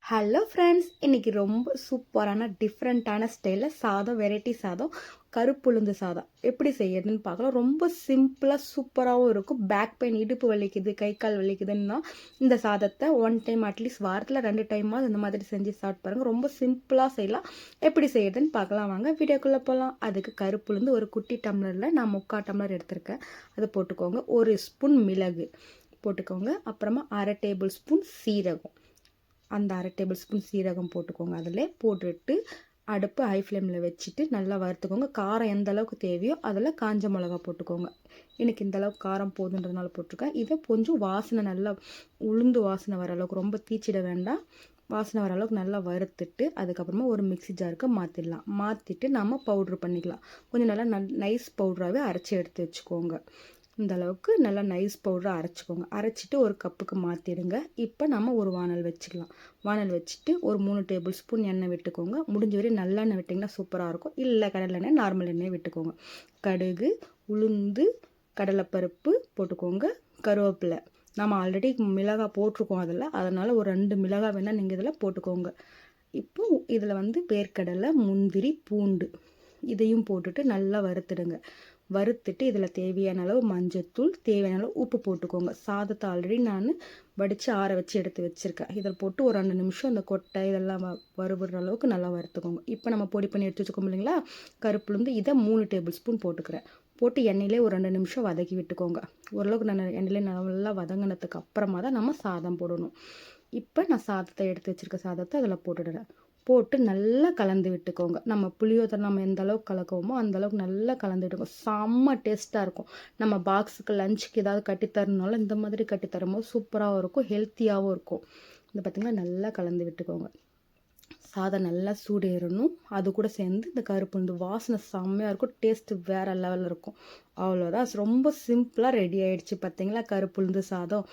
Hello friends, இன்றைக்கி ரொம்ப சூப்பரான டிஃப்ரெண்ட்டான ஸ்டைலில் சாதம், வெரைட்டி சாதம், கருப்புளுந்து சாதம் எப்படி செய்யறதுன்னு பார்க்கலாம். ரொம்ப சிம்பிளாக சூப்பராகவும் இருக்கும். பேக் பெயின், இடுப்பு வலிக்குது, கை கால் வலிக்குதுன்னா இந்த சாதத்தை ஒன் டைம் அட்லீஸ்ட் வாரத்தில் 2 டைமாவது இந்த மாதிரி செஞ்சு சாப்பிட்டு பாருங்கள். ரொம்ப சிம்பிளாக செய்யலாம். எப்படி செய்யறதுன்னு பார்க்கலாம் வாங்க. வீடியோக்குள்ளே போகலாம். அதுக்கு கருப்புளுந்து ஒரு குட்டி டம்ளரில் நான் 3/4 டம்ளர் எடுத்திருக்கேன். அதை போட்டுக்கோங்க. 1 ஸ்பூன் மிளகு போட்டுக்கோங்க. அப்புறமா 1/2 டேபிள் ஸ்பூன் சீரகம், அந்த 1/2 டேபிள் ஸ்பூன் சீரகம் போட்டுக்கோங்க. அதில் போட்டுட்டு அடுப்பு ஹை ஃப்ளேமில் வச்சுட்டு நல்லா வறுத்துக்கோங்க. காரம் எந்த அளவுக்கு தேவையோ அதில் காஞ்ச மிளகா போட்டுக்கோங்க. எனக்கு இந்த அளவுக்கு காரம் போதுன்றதுனால போட்டிருக்கேன். இதை கொஞ்சம் வாசனை நல்லா உளுந்து வாசனை வர அளவுக்கு, ரொம்ப தீச்சிட வேண்டாம், வாசனை வர அளவுக்கு நல்லா வறுத்துட்டு அதுக்கப்புறமா ஒரு மிக்ஸி ஜாருக்கு மாற்றிடலாம். மாற்றிட்டு நம்ம பவுட்ரு பண்ணிக்கலாம். கொஞ்சம் நல்லா நைஸ் பவுட்ராகவே அரைச்சி எடுத்து வச்சுக்கோங்க. இந்த அளவுக்கு நல்லா நைஸ் பவுடராக அரைச்சிக்கோங்க. அரைச்சிட்டு ஒரு கப்புக்கு மாற்றிடுங்க. இப்போ நம்ம ஒரு வானல் வச்சுக்கலாம். வானல் வச்சுட்டு ஒரு 3 டேபிள் ஸ்பூன் எண்ணெய் விட்டுக்கோங்க. முடிஞ்ச வரையும் நல்லெண்ணெய் விட்டிங்கன்னா சூப்பராக இருக்கும். இல்லை கடலெண்ணெய், நார்மல் எண்ணெய் விட்டுக்கோங்க. கடுகு, உளுந்து, கடலைப்பருப்பு போட்டுக்கோங்க. கருவேப்பிலை, நம்ம ஆல்ரெடி மிளகாய் போட்டிருக்கோம் அதனால் ஒரு 2 மிளகாய் வேணால் நீங்கள் இதில் போட்டுக்கோங்க. இப்போ இதில் வேர்க்கடலை, முந்திரி, பூண்டு இதையும் போட்டுட்டு நல்லா வறுத்துடுங்க. வறுத்துட்டு இதில் தேவையான அளவு மஞ்சத்தூள், தேவையான அளவு உப்பு போட்டுக்கோங்க. சாதத்தை ஆல்ரெடி நான் வடித்து ஆற வச்சு எடுத்து வச்சுருக்கேன். இதில் போட்டு ஒரு 2 நிமிஷம் அந்த கொட்டை இதெல்லாம் வறுபடுற அளவுக்கு நல்லா வறுத்துக்கோங்க. இப்போ நம்ம பொடி பண்ணி எடுத்து வச்சுக்கோம் இல்லைங்களா, கருப்புளுந்து, இதை 3 டேபிள் ஸ்பூன் போட்டுக்கிறேன். போட்டு எண்ணெயிலே ஒரு 2 நிமிஷம் வதக்கி விட்டுக்கோங்க. ஓரளவுக்கு நான் எண்ணெயிலே நல்லா வதங்கினதுக்கு அப்புறமா தான் நம்ம சாதம் போடணும். இப்போ நான் சாதத்தை எடுத்து வச்சுருக்க சாதத்தை அதில் போட்டுடுறேன். போட்டு நல்லா கலந்து விட்டுக்கோங்க. நம்ம புளியோதரை நம்ம எந்த அளவுக்கு கலக்குவோமோ அந்த அளவுக்கு நல்லா கலந்து விட்டுக்கோங்க. செம்ம டேஸ்ட்டாக இருக்கும். நம்ம பாக்ஸுக்கு லஞ்சுக்கு ஏதாவது கட்டித்தரணுனாலும் இந்த மாதிரி கட்டித்தரும்போது சூப்பராகவும் இருக்கும், ஹெல்த்தியாகவும் இருக்கும். இந்த பார்த்திங்கன்னா நல்லா கலந்து விட்டுக்கோங்க. சாதம் நல்லா சூடேறணும். அது கூட சேர்ந்து இந்த கருப்புளுந்து வாசனை செம்மையாக இருக்கும். டேஸ்ட்டு வேறு லெவலில் இருக்கும். அவ்வளோதான், ரொம்ப சிம்பிளாக ரெடி ஆகிடுச்சு. பார்த்திங்களா, கருப்புளுந்து சாதம்.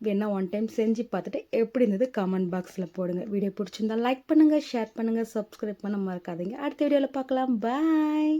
வேணா ஒன் டைம் செஞ்சு பார்த்துட்டு எப்படி இருந்தது கமெண்ட் பாக்ஸில் போடுங்க. வீடியோ பிடிச்சிருந்தா லைக் பண்ணுங்கள், ஷேர் பண்ணுங்கள், சப்ஸ்கிரைப் பண்ண மறக்காதீங்க. அடுத்த வீடியோவில் பார்க்கலாம். பாய்.